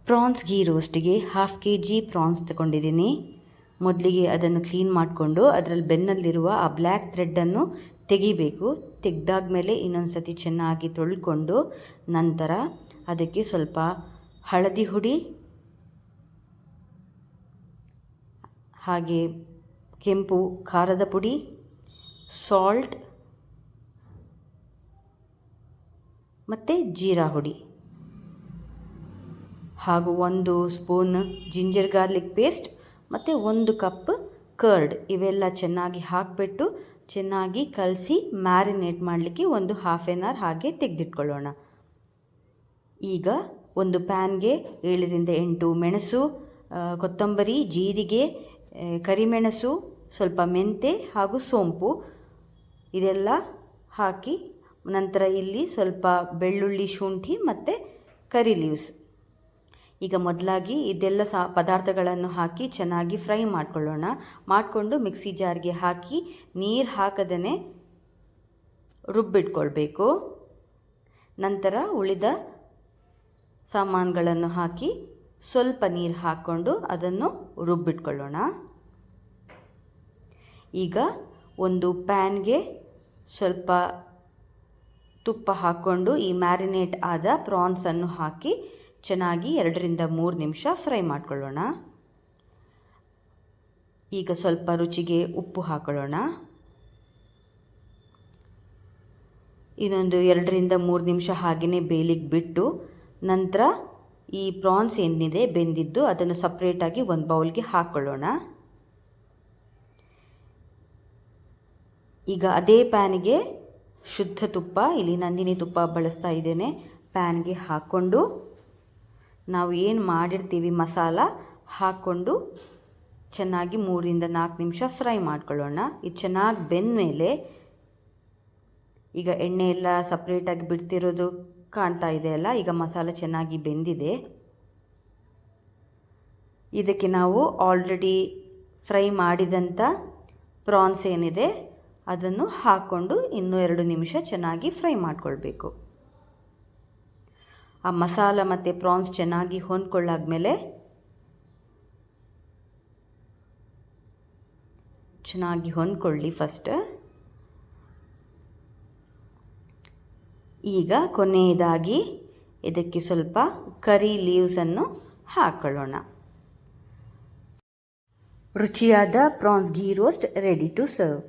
France ghee ರೋಸ್ಟಿಗೆ 1/2 kg France ತಗೊಂಡಿದ್ದೀನಿ. ಮೊದಲಿಗೆ ಅದನ್ನು ಕ್ಲೀನ್ ಮಾಡಿಕೊಂಡು ಅದರಲ್ಲಿ ಬೆನ್ನಲ್ಲಿರುವ ಆ ಬ್ಲ್ಯಾಕ್ ಥ್ರೆಡ್ಡನ್ನು ತೆಗಿಬೇಕು. ತೆಗೆದಾದ್ಮೇಲೆ ಇನ್ನೊಂದು ಸತಿ ಚೆನ್ನಾಗಿ ತೊಳ್ಕೊಂಡು ನಂತರ ಅದಕ್ಕೆ ಸ್ವಲ್ಪ ಹಳದಿ ಹುಡಿ ಹಾಗೆ ಕೆಂಪು ಖಾರದ ಪುಡಿ, ಸಾಲ್ಟ್ ಮತ್ತು ಜೀರಾ ಹುಡಿ ಹಾಗೂ 1 ಸ್ಪೂನ್ ಜಿಂಜರ್ ಗಾರ್ಲಿಕ್ ಪೇಸ್ಟ್ ಮತ್ತು 1 ಕಪ್ ಕರ್ಡ್ ಇವೆಲ್ಲ ಚೆನ್ನಾಗಿ ಹಾಕಿಬಿಟ್ಟು ಚೆನ್ನಾಗಿ ಕಲಸಿ ಮ್ಯಾರಿನೇಟ್ ಮಾಡಲಿಕ್ಕೆ ಒಂದು 1/2 hour ಹಾಗೆ ತೆಗೆದಿಟ್ಕೊಳ್ಳೋಣ. ಈಗ ಒಂದು ಪ್ಯಾನ್ಗೆ 7ರಿಂದ 8 ಮೆಣಸು, ಕೊತ್ತಂಬರಿ, ಜೀರಿಗೆ, ಕರಿಮೆಣಸು, ಸ್ವಲ್ಪ ಮೆಂತೆ ಹಾಗೂ ಸೋಂಪು ಇದೆಲ್ಲ ಹಾಕಿ ನಂತರ ಇಲ್ಲಿ ಸ್ವಲ್ಪ ಬೆಳ್ಳುಳ್ಳಿ, ಶುಂಠಿ ಮತ್ತು ಕರಿ ಲೀವ್ಸ್. ಈಗ ಮೊದಲಾಗಿ ಇದೆಲ್ಲ ಪದಾರ್ಥಗಳನ್ನು ಹಾಕಿ ಚೆನ್ನಾಗಿ ಫ್ರೈ ಮಾಡಿಕೊಂಡು ಮಿಕ್ಸಿ ಜಾರ್ಗೆ ಹಾಕಿ ನೀರು ಹಾಕದೇ ರುಬ್ಬಿಟ್ಕೊಳ್ಬೇಕು. ನಂತರ ಉಳಿದ ಸಾಮಾನುಗಳನ್ನು ಹಾಕಿ ಸ್ವಲ್ಪ ನೀರು ಹಾಕ್ಕೊಂಡು ಅದನ್ನು ರುಬ್ಬಿಟ್ಕೊಳ್ಳೋಣ. ಈಗ ಒಂದು ಪ್ಯಾನ್ಗೆ ಸ್ವಲ್ಪ ತುಪ್ಪ ಹಾಕ್ಕೊಂಡು ಈ ಮ್ಯಾರಿನೇಟ್ ಆದ ಪ್ರಾನ್ಸನ್ನು ಹಾಕಿ ಚೆನ್ನಾಗಿ 2ರಿಂದ 3 ನಿಮಿಷ ಫ್ರೈ ಮಾಡ್ಕೊಳ್ಳೋಣ. ಈಗ ಸ್ವಲ್ಪ ರುಚಿಗೆ ಉಪ್ಪು ಹಾಕೊಳ್ಳೋಣ. ಇನ್ನೊಂದು 2ರಿಂದ 3 ನಿಮಿಷ ಹಾಗೆಯೇ ಬೇಯಲಿಕ್ಕೆ ಬಿಟ್ಟು ನಂತರ ಈ ಪ್ರಾನ್ಸ್ ಏನಿದೆ ಬೆಂದಿದ್ದು ಅದನ್ನು ಸಪ್ರೇಟಾಗಿ ಒಂದು ಬೌಲ್ಗೆ ಹಾಕ್ಕೊಳ್ಳೋಣ. ಈಗ ಅದೇ ಪ್ಯಾನಿಗೆ ಶುದ್ಧ ತುಪ್ಪ, ಇಲ್ಲಿ ನಂದಿನಿ ತುಪ್ಪ ಬಳಸ್ತಾ ಇದ್ದೇನೆ, ಪ್ಯಾನ್ಗೆ ಹಾಕ್ಕೊಂಡು ನಾವು ಏನು ಮಾಡಿರ್ತೀವಿ ಮಸಾಲ ಹಾಕ್ಕೊಂಡು ಚೆನ್ನಾಗಿ 3ರಿಂದ 4 ನಿಮಿಷ ಫ್ರೈ ಮಾಡ್ಕೊಳ್ಳೋಣ. ಇದು ಚೆನ್ನಾಗಿ ಬೆಂದ ಮೇಲೆ ಈಗ ಎಣ್ಣೆ ಎಲ್ಲ ಸಪ್ರೇಟಾಗಿ ಬಿಡ್ತಿರೋದು ಕಾಣ್ತಾ ಇದೆ ಅಲ್ಲ, ಈಗ ಮಸಾಲ ಚೆನ್ನಾಗಿ ಬೆಂದಿದೆ. ಇದಕ್ಕೆ ನಾವು ಆಲ್ರೆಡಿ ಫ್ರೈ ಮಾಡಿದಂಥ ಪ್ರಾನ್ಸ್ ಏನಿದೆ ಅದನ್ನು ಹಾಕ್ಕೊಂಡು ಇನ್ನೂ 2 ನಿಮಿಷ ಚೆನ್ನಾಗಿ ಫ್ರೈ ಮಾಡಿಕೊಳ್ಬೇಕು. ಆ ಮಸಾಲ ಮತ್ತು ಪ್ರಾನ್ಸ್ ಚೆನ್ನಾಗಿ ಹೊಂದ್ಕೊಳ್ಳಾದ್ಮೇಲೆ ಚೆನ್ನಾಗಿ ಹೊಂದ್ಕೊಳ್ಳಿ ಫಸ್ಟ್. ಈಗ ಕೊನೆಯದಾಗಿ ಇದಕ್ಕೆ ಸ್ವಲ್ಪ ಕರಿ ಲೀವ್ಸನ್ನು ಹಾಕೊಳ್ಳೋಣ. ರುಚಿಯಾದ prawns ghee roast ready to serve.